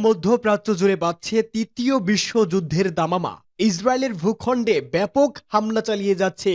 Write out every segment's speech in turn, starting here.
মধ্যপ্রাচ্য জুড়ে বাজছে তৃতীয় বিশ্বযুদ্ধের দামামা। ইসরায়েলের ভূখণ্ডে ব্যাপক হামলা চালিয়ে যাচ্ছে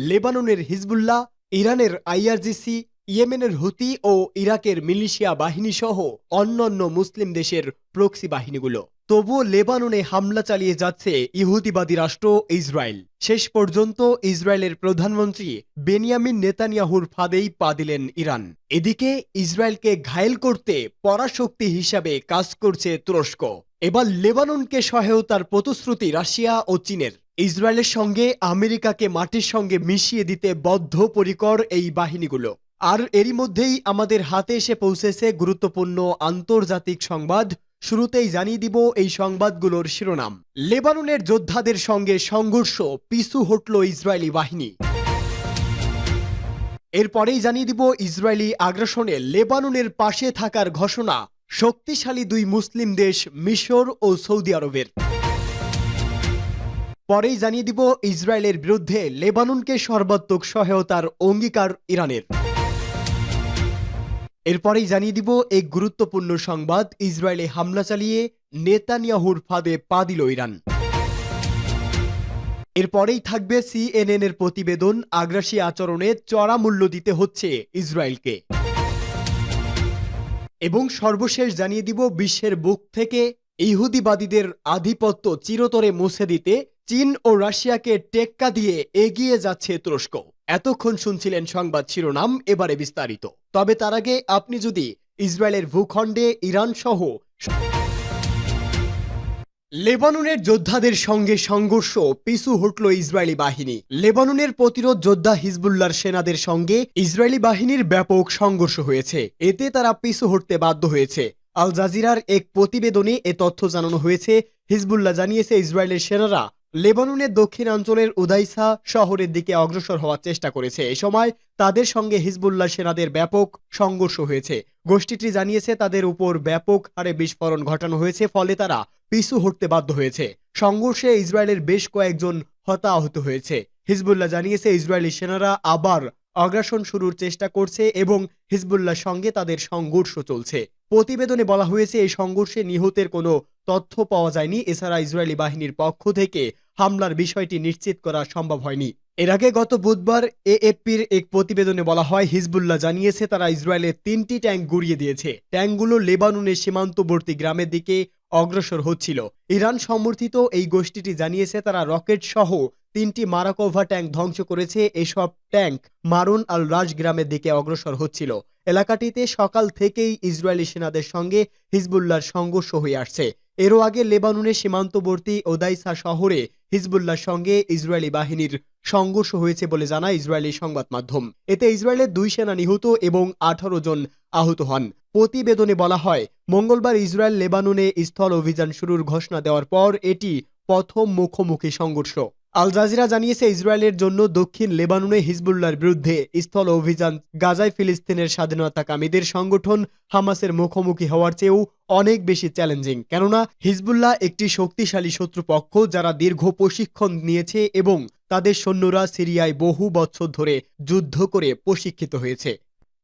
লেবাননের হিজবুল্লাহ, ইরানের আইআরজিসি, ইয়েমেনের হুতি ও ইরাকের মিলিশিয়া বাহিনী সহ অন্যান্য মুসলিম দেশের প্রক্সি বাহিনীগুলো। তবুও লেবাননে হামলা চালিয়ে যাচ্ছে ইহুদিবাদী রাষ্ট্র ইসরায়েল। শেষ পর্যন্ত ইসরায়েলের প্রধানমন্ত্রী বেনিয়ামিন নেতানিয়াহুর ফাঁদেই পা দিলেন ইরান। এদিকে ইসরায়েলকে ঘায়েল করতে পরাশক্তি হিসাবে কাজ করছে তুরস্ক। এবার লেবাননকে সহায়তার প্রতিশ্রুতি রাশিয়া ও চীনের। ইসরায়েলের সঙ্গে আমেরিকাকে মাটির সঙ্গে মিশিয়ে দিতে বদ্ধপরিকর এই বাহিনীগুলো। আর এরই মধ্যেই আমাদের হাতে এসে পৌঁছেছে গুরুত্বপূর্ণ আন্তর্জাতিক সংবাদ। শুরুতেই জানিয়ে দিব এই সংবাদগুলোর শিরোনাম। লেবাননের যোদ্ধাদের সঙ্গে সংঘর্ষ, পিছু হটল ইসরায়েলি বাহিনী। এরপরেই জানিয়ে দিব ইসরায়েলি আগ্রাসনে লেবাননের পাশে থাকার ঘোষণা শক্তিশালী দুই মুসলিম দেশ মিশর ও সৌদি আরবের। পরেই জানিয়ে দিব ইসরায়েলের বিরুদ্ধে লেবাননকে সর্বাত্মক সহায়তার অঙ্গীকার ইরানের। এরপরেই জানিয়ে দিব এক গুরুত্বপূর্ণ সংবাদ, ইসরায়েলে হামলা চালিয়ে নেতানিয়াহুর ফাঁদে পা দিল ইরান। এরপরেই থাকবে সিএনএন এর প্রতিবেদন, আগ্রাসী আচরণে চড়া মূল্য দিতে হচ্ছে ইসরায়েলকে। এবং সর্বশেষ জানিয়ে দিব বিশ্বের বুক থেকে ইহুদিবাদীদের আধিপত্য চিরতরে মুছে দিতে চীন ও রাশিয়াকে টেক্কা দিয়ে এগিয়ে যাচ্ছে তুরস্ক। এতক্ষণ শুনছিলেন সংবাদ শিরোনাম, এবারে বিস্তারিত। তবে তার আগে আপনি যদি ইসরায়েলের ভূখণ্ডে ইরান সহ লেবাননের যোদ্ধাদের সঙ্গে সংঘর্ষ, পিছু হটল ইসরায়েলি বাহিনী। লেবাননের প্রতিরোধ যোদ্ধা হিজবুল্লাহর সেনাদের সঙ্গে ইসরায়েলি বাহিনীর ব্যাপক সংঘর্ষ হয়েছে। এতে তারা পিছু হটতে বাধ্য হয়েছে। আল জাজিরার এক প্রতিবেদনে এ তথ্য জানানো হয়েছে। হিজবুল্লাহ জানিয়েছে ইসরায়েলের সেনারা লেবাননের দক্ষিণাঞ্চলের উদাইসা শহরের দিকে অগ্রসর হওয়ার চেষ্টা করেছে। এ সময় তাদের সঙ্গে হিজবুল্লাহ সেনাদের ব্যাপক সংঘর্ষ হয়েছে। গোষ্ঠীটি জানিয়েছে তাদের উপর ব্যাপক হারে বিস্ফোরণ ঘটানো হয়েছে, ফলে তারা পিছু হটতে বাধ্য হয়েছে। সংঘর্ষে ইসরায়েলের বেশ কয়েকজন হতাহত হয়েছে। হিজবুল্লাহ জানিয়েছে ইসরায়েলি সেনারা আবার আগ্রাসন শুরুর চেষ্টা করছে এবং হিজবুল্লাহর সঙ্গে তাদের সংঘর্ষ চলছে। প্রতিবেদনে বলা হয়েছে এই সংঘর্ষে নিহতের কোনো তথ্য পাওয়া যায়নি। এছাড়া ইসরায়েলি বাহিনীর পক্ষ থেকে হামলার বিষয়টি নিশ্চিত করা সম্ভব হয়নি। এর আগে গত বুধবার এএফপির এক প্রতিবেদনে বলা হয় হিজবুল্লাহ জানিয়েছে তারা ইসরায়েলের 3টি ট্যাঙ্ক গুড়িয়ে দিয়েছে। ট্যাঙ্কগুলো লেবাননের সীমান্তবর্তী গ্রামের দিকে অগ্রসর হচ্ছিল। ইরান সমর্থিত এই গোষ্ঠীটি জানিয়েছে তারা রকেট সহ 3টি মারাকোভা ট্যাঙ্ক ধ্বংস করেছে। এসব ট্যাঙ্ক মারুন আল রাজ গ্রামের দিকে অগ্রসর হচ্ছিল। এলাকাটিতে সকাল থেকেই ইসরায়েলি সেনাদের সঙ্গে হিজবুল্লাহর সংঘর্ষ হয়ে আসছে। এরও আগে লেবাননের সীমান্তবর্তী ওদাইসা শহরে হিজবুল্লাহর সঙ্গে ইসরায়েলি বাহিনীর সংঘর্ষ হয়েছে বলে জানায় ইসরায়েলি সংবাদ মাধ্যম। এতে ইসরায়েলের 2 সেনা নিহত এবং 18 জন আহত হন। প্রতিবেদনে বলা হয় মঙ্গলবার ইসরায়েল লেবাননে স্থল অভিযান শুরুর ঘোষণা দেওয়ার পর এটি প্রথম মুখোমুখি সংঘর্ষ। আল জাজিরা জানিয়েছে ইসরায়েলের জন্য দক্ষিণ লেবাননে হিজবুল্লাহর বিরুদ্ধে স্থল অভিযান গাজায় ফিলিস্তিনের স্বাধীনতাকামীদের সংগঠন হামাসের মুখোমুখি হওয়ার চেয়েও অনেক বেশি চ্যালেঞ্জিং। কেননা হিজবুল্লাহ একটি শক্তিশালী শত্রুপক্ষ যারা দীর্ঘ প্রশিক্ষণ নিয়েছে এবং তাদের সৈন্যরা সিরিয়ায় বহু বছর ধরে যুদ্ধ করে প্রশিক্ষিত হয়েছে।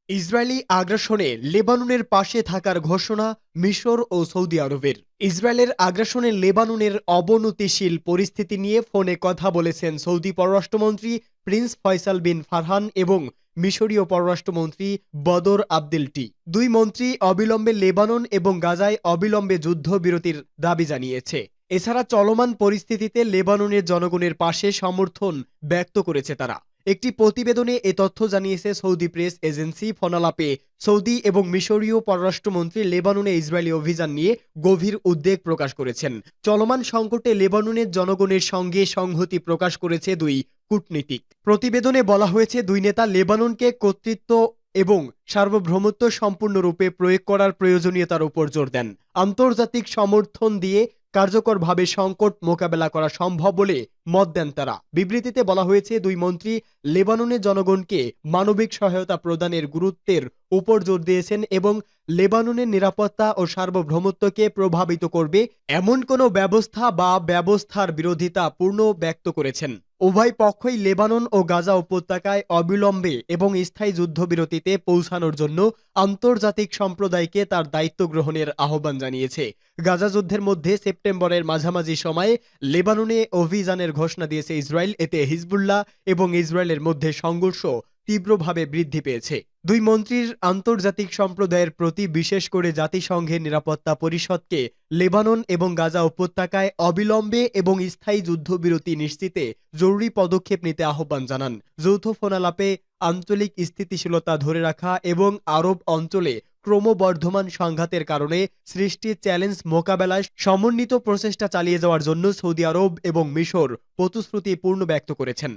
ইসরায়েলি আগ্রাসনে লেবাননের পাশে থাকার ঘোষণা মিশর ও সৌদি আরবের। ইসরায়েলের আগ্রাসনে লেবাননের অবনতিশীল পরিস্থিতি নিয়ে ফোনে কথা বলেছেন সৌদি পররাষ্ট্রমন্ত্রী প্রিন্স ফয়সাল বিন ফারহান এবং মিশরীয় পররাষ্ট্রমন্ত্রী বদর আবদেলটি। দুই মন্ত্রী অবিলম্বে লেবানন এবং গাজায় অবিলম্বে যুদ্ধবিরতির দাবি জানিয়েছে। এছাড়া চলমান পরিস্থিতিতে লেবাননের জনগণের পাশে সমর্থন ব্যক্ত করেছে তারা। একটি প্রতিবেদনে এ তথ্য জানিয়েছে সৌদি প্রেস এজেন্সি। ফোনালাপে সৌদি এবং মিশরীয় পররাষ্ট্রমন্ত্রী লেবাননে ইসরায়েলি অভিযান নিয়ে গভীর উদ্বেগ প্রকাশ করেছেন। চলমান সংকটে লেবাননের জনগণের সঙ্গে সংহতি প্রকাশ করেছে দুই কূটনীতিক। প্রতিবেদনে বলা হয়েছে দুই নেতা লেবাননকে কর্তৃত্ব এবং সার্বভৌমত্ব সম্পূর্ণরূপে প্রয়োগ করার প্রয়োজনীয়তার উপর জোর দেন। আন্তর্জাতিক সমর্থন দিয়ে কার্যকরভাবে সংকট মোকাবেলা করা সম্ভব বলে মত দেন তারা। বিবৃতিতে বলা হয়েছে, দুই মন্ত্রী লেবাননের জনগণকে মানবিক সহায়তা প্রদানের গুরুত্বের উপর জোর দিয়েছেন এবং লেবাননের নিরাপত্তা ও সার্বভৌমত্বকে প্রভাবিত করবে এমন কোনো ব্যবস্থা বা ব্যবস্থার বিরোধিতা পূর্ণ ব্যক্ত করেছেন। উভয় পক্ষই লেবানন ও গাজা উপত্যকায় অবিলম্বে এবং স্থায়ী যুদ্ধবিরতিতে পৌঁছানোর জন্য আন্তর্জাতিক সম্প্রদায়কে তার দায়িত্ব গ্রহণের আহ্বান জানিয়েছে। গাজা যুদ্ধের মধ্যে সেপ্টেম্বরের মাঝামাঝি সময়ে লেবাননে অভিযানের ঘোষণা দিয়েছে ইসরায়েল। এতে হিজবুল্লাহ এবং ইসরায়েলের মধ্যে সংঘর্ষ তীব্রভাবে বৃদ্ধি পেয়েছে। দুই মন্ত্রীর আন্তর্জাতিক সম্প্রদায়ের প্রতি, বিশেষ করে জাতিসংঘের নিরাপত্তা পরিষদকে লেবানন এবং গাজা উপত্যকায় অবিলম্বে এবং স্থায়ী যুদ্ধবিরতি নিশ্চিতে জরুরি পদক্ষেপ নিতে আহ্বান জানান। যৌথ ফোনালাপে আঞ্চলিক স্থিতিশীলতা ধরে রাখা এবং আরব অঞ্চলে ক্রমবর্ধমান সংঘাতের কারণে সৃষ্টি চ্যালেঞ্জ মোকাবেলায় সমন্বিত প্রচেষ্টা চালিয়ে যাওয়ার জন্য সৌদি আরব এবং মিশর প্রতিশ্রুতি পূর্ণ ব্যক্ত করেছেন।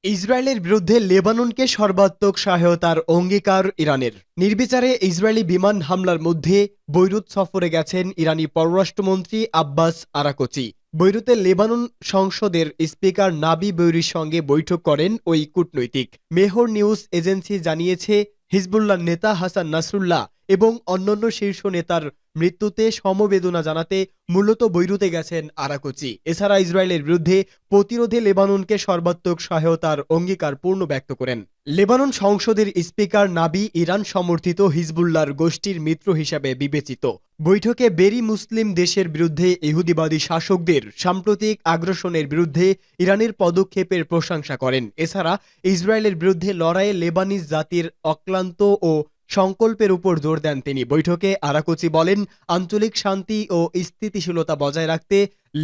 ইসরায়েলের বিরুদ্ধে লেবাননকে সর্বাত্মক সহায়তার অঙ্গীকার ইরানের। নির্বিচারে ইসরায়েলি বিমান হামলার মধ্যে বৈরুত সফরে গেছেন ইরানি পররাষ্ট্রমন্ত্রী আব্বাস আরাকচি। বৈরুতে লেবানন সংসদের স্পিকার নাবি বৈরির সঙ্গে বৈঠক করেন ওই কূটনৈতিক। মেহর নিউজ এজেন্সি জানিয়েছে, হিজবুল্লাহ নেতা হাসান নাসরুল্লাহ এবং অন্যান্য শীর্ষ নেতার মৃত্যুতে সমবেদনা জানাতে মূলত বৈরুতে গেছেন আরাকচি। এছাড়া ইসরায়েলের বিরুদ্ধে প্রতিরোধে লেবাননকে সর্বাত্মক সহায়তার অঙ্গীকার পূর্ণ ব্যক্ত করেন। লেবানন সংসদের স্পিকার নাবি ইরান সমর্থিত হিজবুল্লাহর গোষ্ঠীর মিত্র হিসাবে বিবেচিত। বৈঠকে বেরি মুসলিম দেশের বিরুদ্ধে ইহুদিবাদী শাসকদের সাম্প্রতিক আগ্রাসনের বিরুদ্ধে ইরানের পদক্ষেপের প্রশংসা করেন। এছাড়া ইসরায়েলের বিরুদ্ধে লড়াইয়ে লেবানিজ জাতির অক্লান্ত ও সংকল্পের উপর জোর দেন তিনি। বৈঠকে আরাকচি বলেন, আঞ্চলিক শান্তি ও স্থিতিশীলতা বজায় রাখতে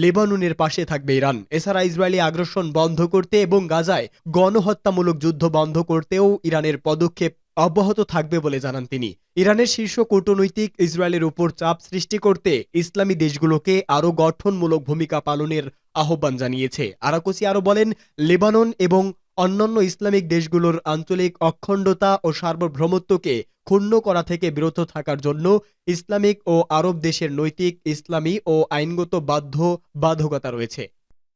লেবাননের পাশে থাকবে ইরান। এছাড়া ইসরায়েলি আগ্রাসন বন্ধ করতে এবং গাজায় গণহত্যামূলক যুদ্ধ বন্ধ করতেও ইরানের পদক্ষেপ অব্যাহত থাকবে বলে জানান তিনি। ইরানের শীর্ষ কূটনৈতিক ইসরায়েলের উপর চাপ সৃষ্টি করতে ইসলামী দেশগুলোকে আরও গঠনমূলক ভূমিকা পালনের আহ্বান জানিয়েছে। আরাকচি আরও বলেন, লেবানন এবং অন্যান্য ইসলামিক দেশগুলোর আঞ্চলিক অখণ্ডতা ও সার্বভৌমত্বকে ক্ষুণ্ণ করা থেকে বিরত থাকার জন্য ইসলামিক ও আরব দেশের নৈতিক, ইসলামী ও আইনগত বাধ্যবাধকতা রয়েছে।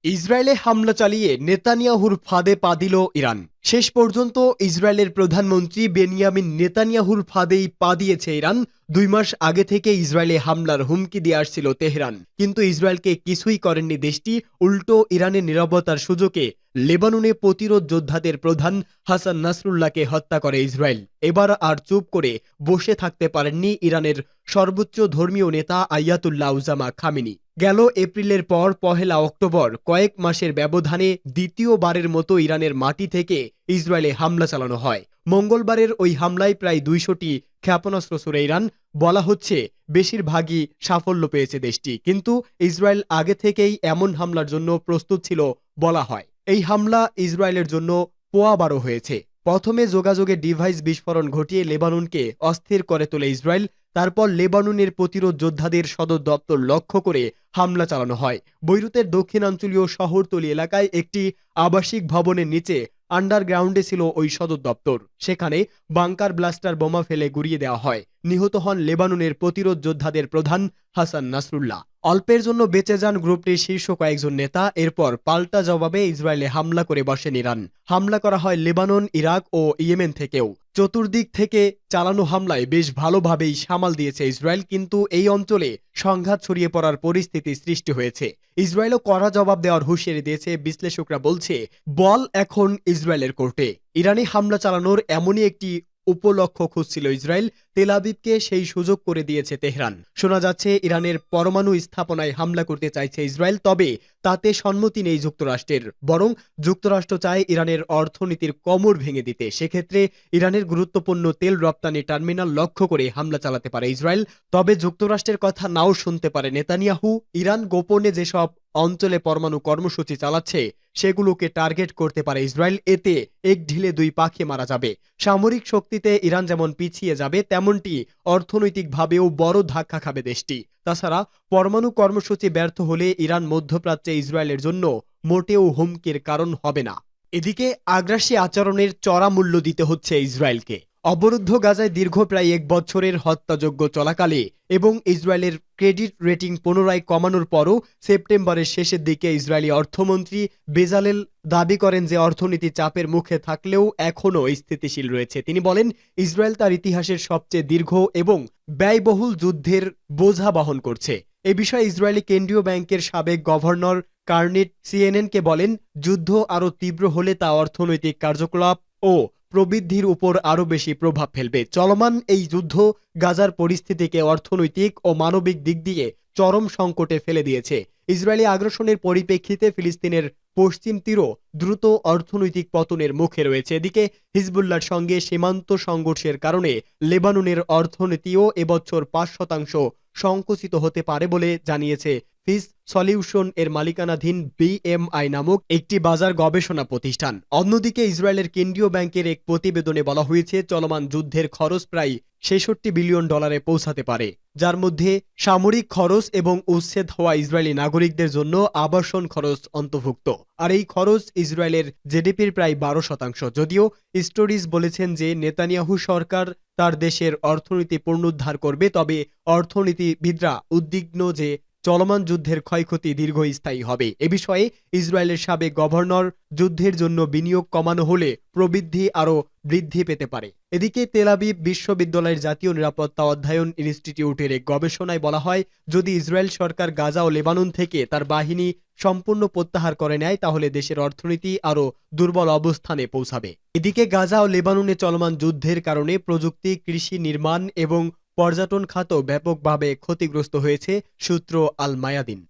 ইসরায়েলে হামলা চালিয়ে নেতানিয়াহুর ফাঁদে পা দিল ইরান। শেষ পর্যন্ত ইসরায়েলের প্রধানমন্ত্রী বেনিয়ামিন নেতানিয়াহুর ফাঁদেই পা দিয়েছে ইরান। 2 মাস আগে থেকে ইসরায়েলে হামলার হুমকি দিয়ে আসছিল তেহরান, কিন্তু ইসরায়েলকে কিছুই করেননি দেশটি। উল্টো ইরানের নীরবতার সুযোগে লেবাননে প্রতিরোধ যোদ্ধাদের প্রধান হাসান নাসরুল্লাহকে হত্যা করে ইসরায়েল। এবার আর চুপ করে বসে থাকতে পারেননি ইরানের সর্বোচ্চ ধর্মীয় নেতা আয়াতুল্লাহ উজামা খামেনি। গেল এপ্রিলের পর 1 অক্টোবর কয়েক মাসের ব্যবধানে দ্বিতীয়বারের মতো ইরানের মাটি থেকে ইসরায়েলে হামলা চালানো হয়। মঙ্গলবারের ওই হামলায় প্রায় 200টি ক্ষেপণাস্ত্র ছুড়ে ইরান। বলা হচ্ছে বেশিরভাগই সাফল্য পেয়েছে দেশটি, কিন্তু ইসরায়েল আগে থেকেই এমন হামলার জন্য প্রস্তুত ছিল বলা হয়। এই হামলা ইসরায়েলের জন্য পোয়াবারও হয়েছে। প্রথমে যোগাযোগের ডিভাইস বিস্ফোরণ ঘটিয়ে লেবাননকে অস্থির করে তোলে ইসরায়েল। তারপর লেবাননের প্রতিরোধ যোদ্ধাদের সদর দপ্তর লক্ষ্য করে হামলা চালানো হয়। বৈরুতের দক্ষিণাঞ্চলীয় শহরতলি এলাকায় একটি আবাসিক ভবনের নিচে আন্ডারগ্রাউন্ডে ছিল ওই সদর দপ্তর। সেখানে বাংকার ব্লাস্টার বোমা ফেলে গুড়িয়ে দেওয়া হয়। নিহত হন লেবাননের প্রতিরোধ যোদ্ধাদের প্রধান হাসান নাসরুল্লাহ। অল্পের জন্য বেঁচে যান গ্রুপটির শীর্ষ কয়েকজন নেতা। এরপর পাল্টা জবাবে ইসরায়েলে হামলা করে বসেন ইরান। হামলা করা হয় লেবানন, ইরাক ও ইয়েমেন থেকেও। চতুর্দিক থেকে চালানো হামলায় বেশ ভালোভাবেই সামাল দিয়েছে ইসরায়েল, কিন্তু এই অঞ্চলে সংঘাত ছড়িয়ে পড়ার পরিস্থিতি সৃষ্টি হয়েছে। ইসরায়েলও কড়া জবাব দেওয়ার হুঁশিয়ারি দিয়েছে। বিশ্লেষকরা বলছে, বল এখন ইসরায়েলের কোর্টে। ইরানি হামলা চালানোর এমনই একটি উপলক্ষ খুঁজছিল ইসরায়েল। তেল আবিবকে সেই সুযোগ করে দিয়েছে তেহরান। শোনা যাচ্ছে ইরানের পরমাণু স্থাপনায় হামলা করতে চাইছে ইসরায়েল, তবে তাতে সম্মতি নেই যুক্তরাষ্ট্রের। বরং যুক্তরাষ্ট্র চায় ইরানের অর্থনীতির কোমর ভেঙে দিতে। সেক্ষেত্রে ইরানের গুরুত্বপূর্ণ তেল রপ্তানি টার্মিনাল লক্ষ্য করে হামলা চালাতে পারে ইসরায়েল। তবে যুক্তরাষ্ট্রের কথা নাও শুনতে পারে নেতানিয়াহু। ইরান গোপনে যেসব অঞ্চলে পরমাণু কর্মসূচি চালাচ্ছে সেগুলোকে টার্গেট করতে পারে ইসরায়েল। এতে এক ঢিলে 2 পাখি মারা যাবে। সামরিক শক্তিতে ইরান যেমন পিছিয়ে যাবে, তেমনটি অর্থনৈতিকভাবেও বড় ধাক্কা খাবে দেশটি। তাছাড়া পরমাণু কর্মসূচি ব্যর্থ হলে ইরান মধ্যপ্রাচ্যে ইসরায়েলের জন্য মোটেও হুমকির কারণ হবে না। এদিকে আগ্রাসী আচরণের চড়া মূল্য দিতে হচ্ছে ইসরায়েলকে। অবরুদ্ধ গাজায় দীর্ঘ প্রায় 1 বছরের হত্যাযজ্ঞ চলাকালে এবং ইসরায়েলের ক্রেডিট রেটিং পুনরায় কমানোর পরও সেপ্টেম্বরের শেষের দিকে ইসরায়েলি অর্থমন্ত্রী বেজালেল দাবি করেন যে অর্থনীতি চাপের মুখে থাকলেও এখনও স্থিতিশীল রয়েছে। তিনি বলেন, ইসরায়েল তার ইতিহাসের সবচেয়ে দীর্ঘ এবং ব্যয়বহুল যুদ্ধের বোঝা বহন করছে। এ বিষয়ে ইসরায়েলি কেন্দ্রীয় ব্যাংকের সাবেক গভর্নর কার্নিট সিএনএনকে বলেন, যুদ্ধ আরও তীব্র হলে তা অর্থনৈতিক কার্যকলাপ ও প্রবৃদ্ধির উপর আরও বেশি প্রভাব ফেলবে। চলমান এই যুদ্ধ গাজার পরিস্থিতিকে অর্থনৈতিক ও মানবিক দিক দিয়ে চরম সংকটে ফেলে দিয়েছে। ইসরায়েলি আগ্রাসনের পরিপ্রেক্ষিতে ফিলিস্তিনের পশ্চিম তীরও দ্রুত অর্থনৈতিক পতনের মুখে রয়েছে। এদিকে হিজবুল্লাহর সঙ্গে সীমান্ত সংঘর্ষের কারণে লেবাননের অর্থনীতিও এবছর 5% সংকুচিত হতে পারে বলে জানিয়েছে ফিস সলিউশন এর মালিকানাধীন বিএমআই নামক একটি বাজার গবেষণা প্রতিষ্ঠান। অন্যদিকে ইসরায়েলের কেন্দ্রীয় ব্যাংকের এক প্রতিবেদনে বলা হয়েছে, চলমান যুদ্ধের খরচ প্রায় 66 বিলিয়ন ডলারে পৌঁছাতে পারে, যার মধ্যে সামরিক খরচ এবং উচ্ছেদ হওয়া ইসরায়েলি নাগরিকদের জন্য আবাসন খরচ অন্তর্ভুক্ত। আর এই খরচ ইসরায়েলের জিডিপির প্রায় 12%। যদিও স্টোরিজ বলেছেন যে নেতানিয়াহু সরকার তার দেশের অর্থনীতি পুনরুদ্ধার করবে, তবে অর্থনীতিবিদরা উদ্বিগ্ন যে চলমান যুদ্ধের ক্ষয়ক্ষতি দীর্ঘস্থায়ী হবে। এ বিষয়ে ইসরায়েলের সাবেক গভর্নর, যুদ্ধের জন্য বিনিয়োগ কমানো হলে প্রবৃদ্ধি আরও বৃদ্ধি পেতে পারে। এদিকে তেল আবিব বিশ্ববিদ্যালয়ের জাতীয় নিরাপত্তা অধ্যয়ন ইনস্টিটিউটের এক গবেষণায় বলা হয়, যদি ইসরায়েল সরকার গাজা ও লেবানন থেকে তার বাহিনী সম্পূর্ণ প্রত্যাহার করে নেয়, তাহলে দেশের অর্থনীতি আরও দুর্বল অবস্থানে পৌঁছাবে। এদিকে গাজা ও লেবাননে চলমান যুদ্ধের কারণে প্রযুক্তি, কৃষি, নির্মাণ এবং পর্যটন খাত ব্যাপকভাবে ক্ষতিগ্রস্ত হয়েছে। সূত্র আল মায়াদিন।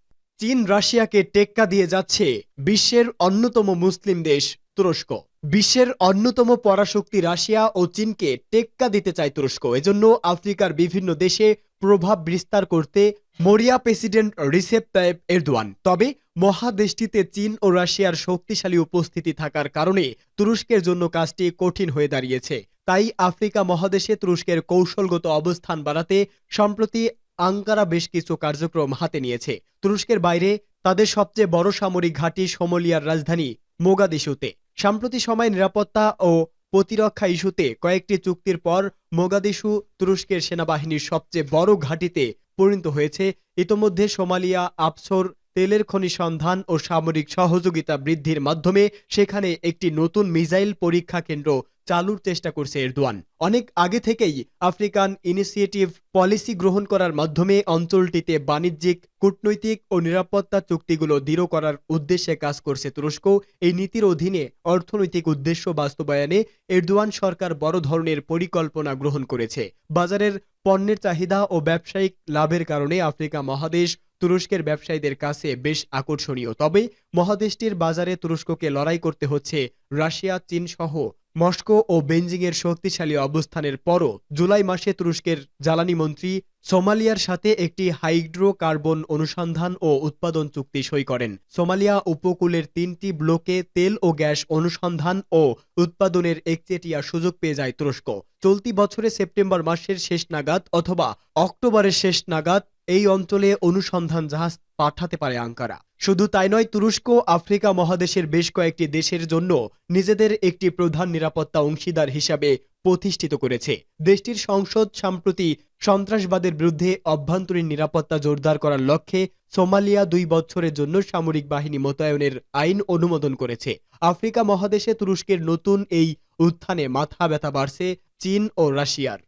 চীন রাশিয়াকে টেক্কা দিয়ে যাচ্ছে বিশ্বের অন্যতম মুসলিম দেশ তুরস্ক। বিশ্বের অন্যতম পরাশক্তি রাশিয়া ও চীনকে টেক্কা দিতে চায় তুরস্ক। এজন্য আফ্রিকার বিভিন্ন দেশে প্রভাব বিস্তার করতে মরিয়া প্রেসিডেন্ট রিসেপ তাইয়েপ এরদোয়ান। তবে মহাদেশটিতে চীন ও রাশিয়ার শক্তিশালী উপস্থিতি থাকার কারণে তুরস্কের জন্য কাজটি কঠিন হয়ে দাঁড়িয়েছে। তাই আফ্রিকা মহাদেশে তুরস্কের কৌশলগত অবস্থান বাড়াতে সম্প্রতি আঙ্কারা বেশ কিছু কার্যক্রম হাতে নিয়েছে। তুরস্কের বাইরে তাদের সবচেয়ে বড় সামরিক ঘাঁটি সোমালিয়ার রাজধানী মোগাদিশুতে। সাম্প্রতি সময় নিরাপত্তা ও প্রতিরক্ষা ইস্যুতে কয়েকটি চুক্তির পর মোগাদিশু তুরস্কের সেনাবাহিনীর সবচেয়ে বড় ঘাঁটিতে পরিণত হয়েছে। ইতোমধ্যে সোমালিয়া আফসোর তেলের খনি সন্ধান ও সামরিক সহযোগিতা বৃদ্ধির মাধ্যমে সেখানে একটি নতুন মিসাইল পরীক্ষা কেন্দ্র চালুর চেষ্টা করছে এরদোয়ান। অনেক আগে থেকেই আফ্রিকান ইনিশিয়েটিভ পলিসি গ্রহণ করার মাধ্যমে অঞ্চলটিতে বাণিজ্যিক, কূটনৈতিক ও নিরাপত্তা চুক্তিগুলো দৃঢ় করার উদ্দেশ্যে কাজ করছে তুরস্ক। এই নীতির অধীনে অর্থনৈতিক উদ্দেশ্য বাস্তবায়নে এরদোয়ান সরকার বড় ধরনের পরিকল্পনা গ্রহণ করেছে। বাজারের পণ্যের চাহিদা ও ব্যবসায়িক লাভের কারণে আফ্রিকা মহাদেশ তুরস্কের ব্যবসায়ীদের কাছে বেশ আকর্ষণীয়। তবে মহাদেশটির বাজারে তুরস্ককে লড়াই করতে হচ্ছে রাশিয়া, চীন সহ মস্কো ও বেইজিংয়ের শক্তিশালী অবস্থানের পরও জুলাই মাসে তুরস্কের জ্বালানি মন্ত্রী সোমালিয়ার সাথে একটি হাইড্রোকার্বন অনুসন্ধান ও উৎপাদন চুক্তি সই করেন। সোমালিয়া উপকূলের 3টি ব্লকে তেল ও গ্যাস অনুসন্ধান ও উৎপাদনের একচেটিয়া সুযোগ পেয়ে যায় তুরস্ক। চলতি বছরে সেপ্টেম্বর মাসের শেষ নাগাদ অথবা অক্টোবরের শেষ নাগাদ এই অঞ্চলে অনুসন্ধান জাহাজ পাঠাতে পারে আঙ্কারা। শুধু তাই নয়, তুরস্ক আফ্রিকা মহাদেশের বেশ কয়েকটি দেশের জন্য নিজেদের একটি প্রধান নিরাপত্তা অংশীদার হিসাবে প্রতিষ্ঠিত করেছে। দেশটির সংসদ সম্প্রতি সন্ত্রাসবাদের বিরুদ্ধে অভ্যন্তরীণ নিরাপত্তা জোরদার করার লক্ষ্যে সোমালিয়া 2 বছরের জন্য সামরিক বাহিনী মোতায়েনের আইন অনুমোদন করেছে। আফ্রিকা মহাদেশে তুরস্কের নতুন এই উত্থানে মাথা ব্যথা বাড়ছে চীন ও রাশিয়ার।